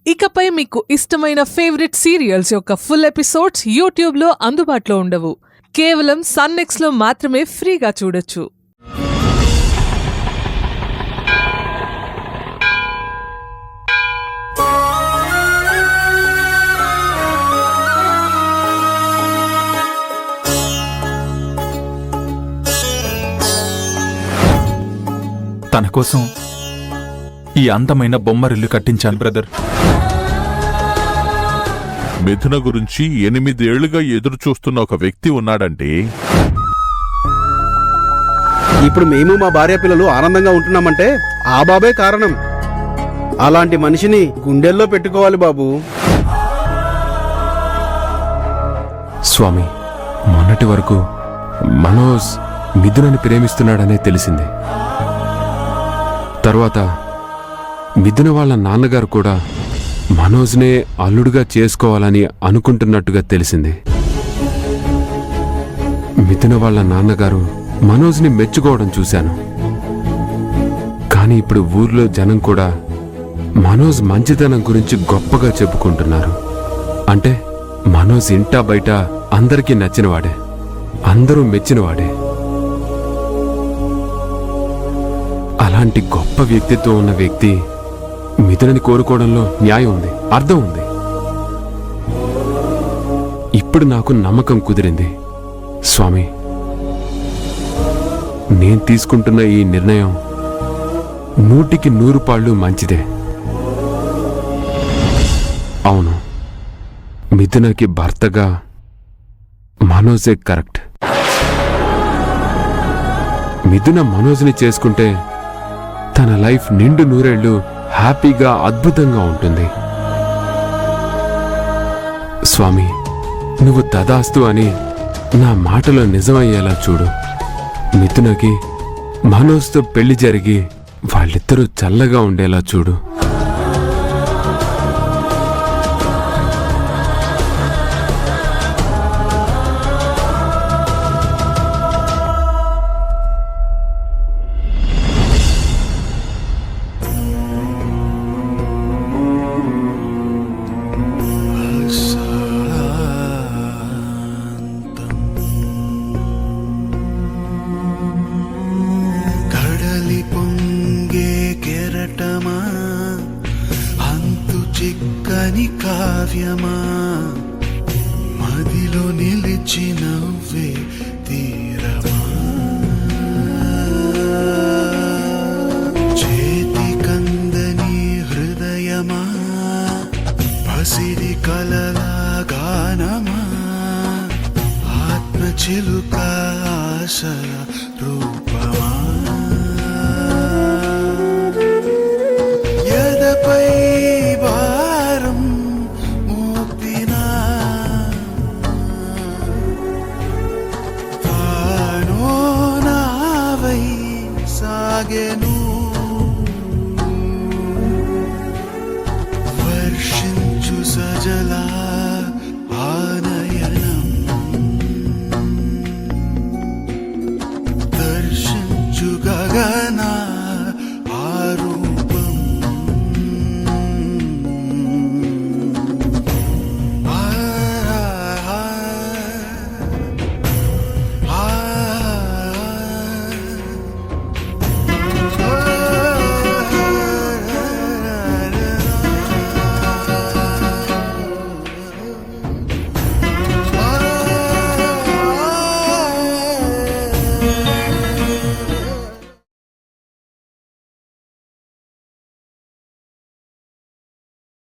ఇకపై మీకు ఇష్టమైన ఫేవరెట్ సీరియల్స్ యొక్క ఫుల్ ఎపిసోడ్స్ యూట్యూబ్లో అందుబాటులో ఉండవు. కేవలం సన్నెక్స్లో మాత్రమే ఫ్రీగా చూడొచ్చు. తన కోసం ఈ అందమైన బొమ్మరిల్లు కట్టించాను బ్రదర్. మిథున గురించి 8 ఏళ్లుగా ఎదురు చూస్తున్న ఒక వ్యక్తి ఉన్నాడంటే ఇప్పుడు మేము మా భార్య పిల్లలు ఆనందంగా ఉంటున్నామంటే ఆ బాబే కారణం. అలాంటి మనిషిని గుండెల్లో పెట్టుకోవాలి బాబు. స్వామి, మొన్నటి వరకు మనోజ్ మిథునని ప్రేమిస్తున్నాడనే తెలిసింది. తర్వాత మిథున వాళ్ళ నాన్నగారు కూడా మనోజ్నే అల్లుడుగా చేసుకోవాలని అనుకుంటున్నట్టుగా తెలిసింది. మిథున వాళ్ళ నాన్నగారు మనోజ్ని మెచ్చుకోవడం చూశాను. కానీ ఇప్పుడు ఊర్లో జనం కూడా మనోజ్ మంచితనం గురించి గొప్పగా చెప్పుకుంటున్నారు. అంటే మనోజ్ ఇంటా బయట అందరికీ నచ్చినవాడే, అందరూ మెచ్చినవాడే. అలాంటి గొప్ప వ్యక్తిత్వం ఉన్న వ్యక్తి మిథునని కోరుకోవడంలో న్యాయం ఉంది, అర్థం ఉంది. ఇప్పుడు నాకు నమ్మకం కుదిరింది. స్వామి, నేను తీసుకుంటున్న ఈ నిర్ణయం 100కి 100 పాళ్ళు మంచిదే. అవును, మిథునకి భర్తగా మనోజే కరెక్ట్. మిథున మనోజ్ని చేసుకుంటే తన లైఫ్ నిండు 100 ఏళ్ళు హ్యాపీగా అద్భుతంగా ఉంటుంది. స్వామి, నువ్వు తదాస్తు అని నా మాటలో నిజమయ్యేలా చూడు. మిథునకి మనోజ్తో పెళ్లి జరిగి వాళ్ళిద్దరూ చల్లగా ఉండేలా చూడు. చిక్కని కావ్యమా మదిలో నిలిచి నవ్వే తీరమా చేతి కందని హృదయమా పసిడి కలల గానమా ఆత్మ చిలుక ఆశల రూపమా ఎదపై భారం మోపినా తానో నావై సాగెను వర్షించు సజలా